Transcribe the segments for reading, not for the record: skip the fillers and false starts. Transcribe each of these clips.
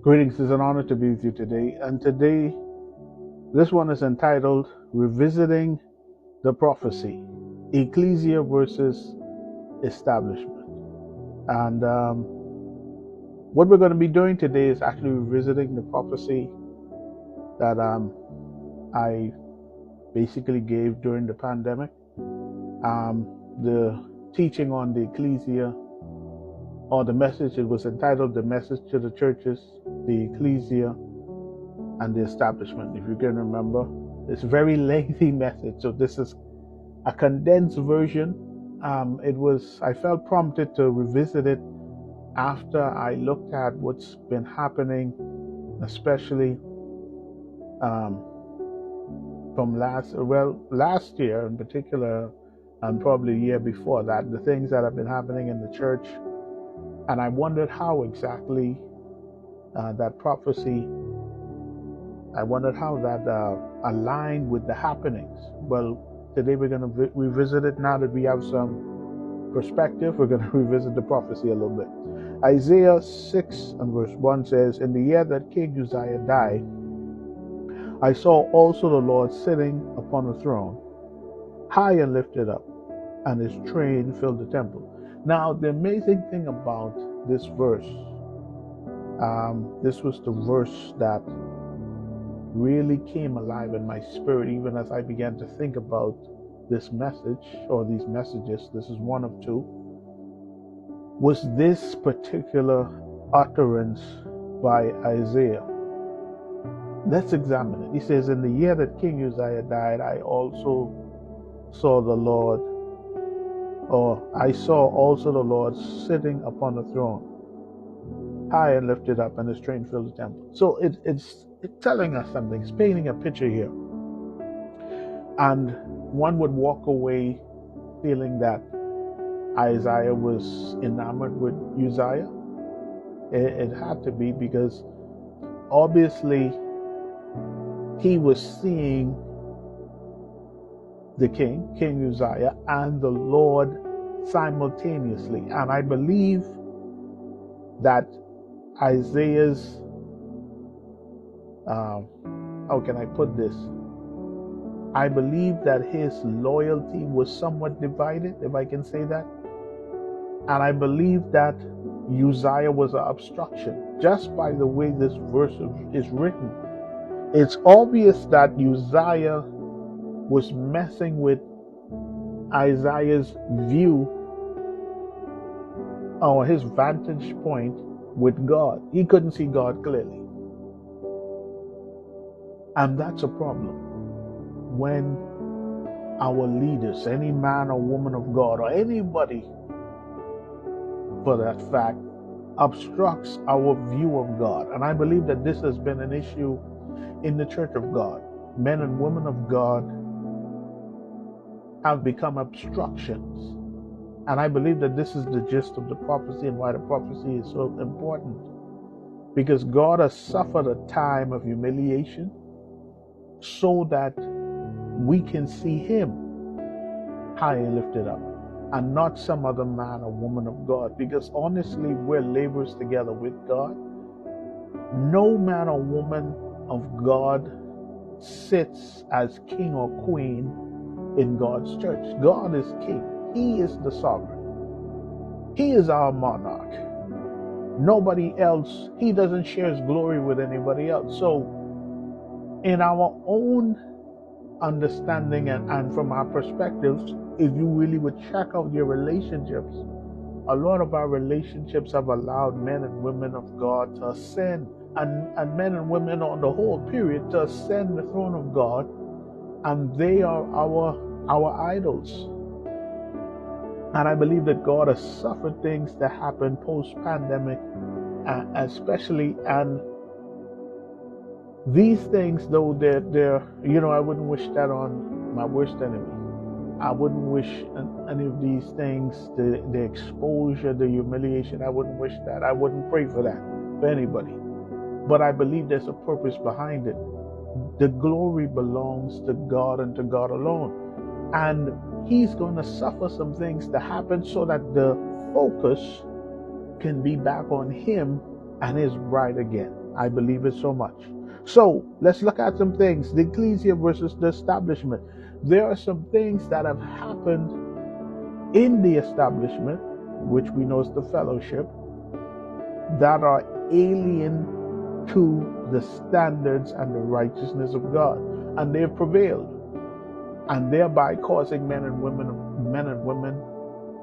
Greetings, it's an honor to be with you today. And today, this one is entitled Revisiting the Prophecy, Ecclesia versus Establishment. And what we're going to be doing today is actually revisiting the prophecy that I basically gave during the pandemic. The teaching on the Ecclesia, or the message, it was entitled The Message to the Churches, the Ecclesia, and the Establishment. If you can remember, it's a very lengthy message, so this is a condensed version. I felt prompted to revisit it after I looked at what's been happening, especially from last year in particular, and probably the year before that, the things that have been happening in the church. And I wondered how exactly that prophecy, I wondered how that aligned with the happenings. Well, today we're going to revisit it. Now that we have some perspective, we're going to revisit the prophecy a little bit. Isaiah 6 and verse 1 says, "In the year that King Uzziah died, I saw also the Lord sitting upon a throne, high and lifted up, and his train filled the temple." Now, the amazing thing about this verse, this was the verse that really came alive in my spirit, even as I began to think about this message, or these messages. This is one of two. Was this particular utterance by Isaiah. Let's examine it. He says, "In the year that King Uzziah died, I also saw the Lord, I saw also the Lord sitting upon the throne, high and lifted up, and his train filled the temple." So it's telling us something. It's painting a picture here. And one would walk away feeling that Isaiah was enamored with Uzziah. It had to be, because obviously he was seeing the King Uzziah, and the Lord simultaneously. And I believe that Isaiah's, how can I put this? I believe that his loyalty was somewhat divided, if I can say that. And I believe that Uzziah was an obstruction, just by the way this verse is written. It's obvious that Uzziah was messing with Isaiah's view, or his vantage point with God. He couldn't see God clearly. And that's a problem when our leaders, any man or woman of God, or anybody for that fact, obstructs our view of God. And I believe that this has been an issue in the church of God. Men and women of God have become obstructions. And I believe that this is the gist of the prophecy, and why the prophecy is so important. Because God has suffered a time of humiliation so that we can see him high and lifted up, and not some other man or woman of God. Because honestly, we're laborers together with God. No man or woman of God sits as king or queen in God's church. God is king. He is the sovereign. He is our monarch. Nobody else. He doesn't share his glory with anybody else. So in our own understanding and from our perspectives, if you really would check out your relationships, a lot of our relationships have allowed men and women of God to ascend, and men and women on the whole period, to ascend the throne of God, and they are our idols. And I believe that God has suffered things that happen post-pandemic, especially, and these things, though they're I wouldn't wish that on my worst enemy. I wouldn't wish any of these things, the exposure, the humiliation. I wouldn't wish that. I wouldn't pray for that for anybody. But I believe there's a purpose behind it. The glory belongs to God and to God alone. And he's going to suffer some things to happen so that the focus can be back on him and his bride again. I believe it so much. So let's look at some things. The ecclesia versus the establishment. There are some things that have happened in the establishment, which we know is the fellowship, that are alien to the standards and the righteousness of God. And they've prevailed, and thereby causing men and women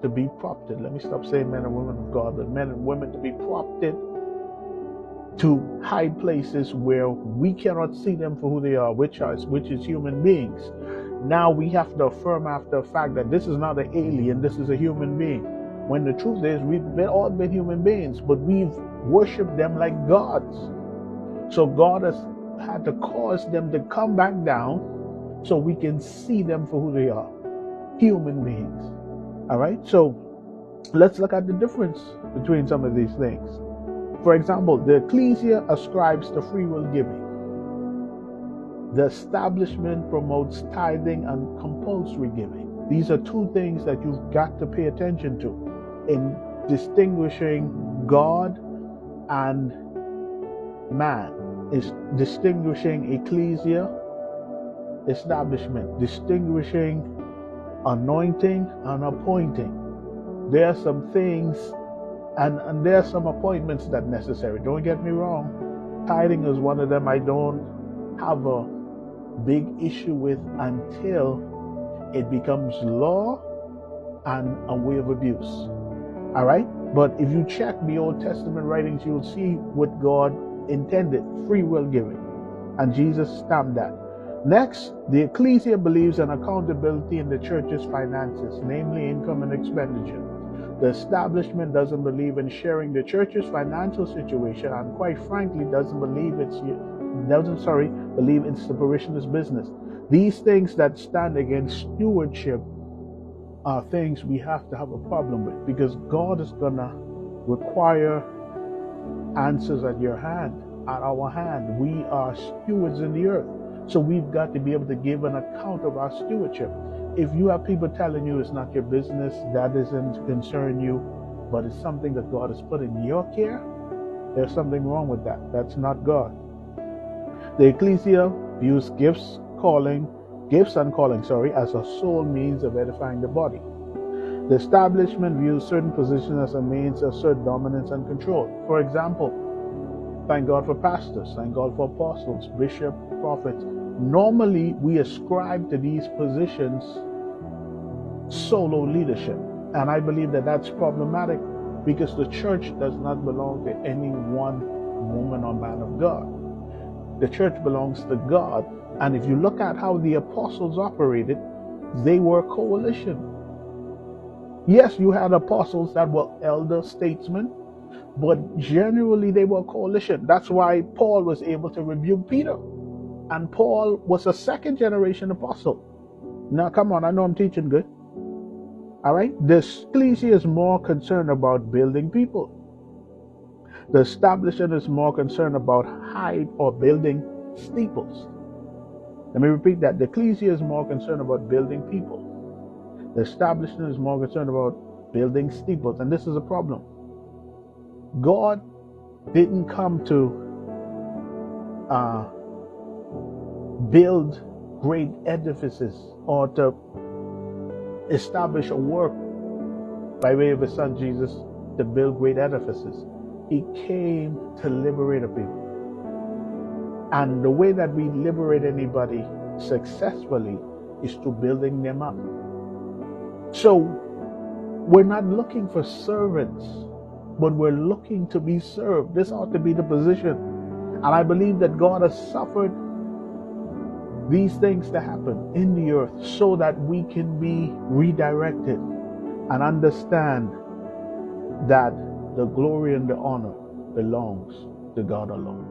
to be prompted. Let me stop saying men and women of God, but men and women to be prompted to high places where we cannot see them for who they are, which is human beings. Now we have to affirm after the fact that this is not an alien, this is a human being. When the truth is, we've all been human beings, but we've worshipped them like gods. So God has had to cause them to come back down so we can see them for who they are, human beings. All right, so let's look at the difference between some of these things. For example, the ecclesia ascribes to free will giving. The establishment promotes tithing and compulsory giving. These are two things that you've got to pay attention to in distinguishing God and man. Is distinguishing ecclesia, establishment, distinguishing anointing and appointing. There are some things and there are some appointments that are necessary. Don't get me wrong. Tithing is one of them I don't have a big issue with until it becomes law and a way of abuse. All right? But if you check the Old Testament writings, you'll see what God intended, free will giving. And Jesus stamped that. Next, the ecclesia believes in accountability in the church's finances, namely income and expenditure. The establishment doesn't believe in sharing the church's financial situation, and quite frankly doesn't believe it's the parishioner's business. These things that stand against stewardship are things we have to have a problem with, because God is gonna require answers at our hand. We are stewards in the earth. So we've got to be able to give an account of our stewardship. If you have people telling you it's not your business, that doesn't concern you, but it's something that God has put in your care, there's something wrong with that. That's not God. The ecclesia views gifts and calling, as a sole means of edifying the body. The establishment views certain positions as a means of assert dominance and control. For example, thank God for pastors, thank God for apostles, bishops, prophets. Normally, we ascribe to these positions solo leadership. And I believe that that's problematic, because the church does not belong to any one woman or man of God. The church belongs to God. And if you look at how the apostles operated, they were a coalition. Yes, you had apostles that were elder statesmen, but generally they were a coalition. That's why Paul was able to rebuke Peter. And Paul was a second generation apostle. Now, come on, I know I'm teaching good. All right? The ecclesia is more concerned about building people. The establishment is more concerned about height or building steeples. Let me repeat that. The ecclesia is more concerned about building people. The establishment is more concerned about building steeples. And this is a problem. God didn't come to build great edifices or to establish a work by way of his son Jesus to build great edifices. He came to liberate a people. And the way that we liberate anybody successfully is to building them up. So we're not looking for servants, but we're looking to be served. This ought to be the position. And I believe that God has suffered these things to happen in the earth so that we can be redirected and understand that the glory and the honor belongs to God alone.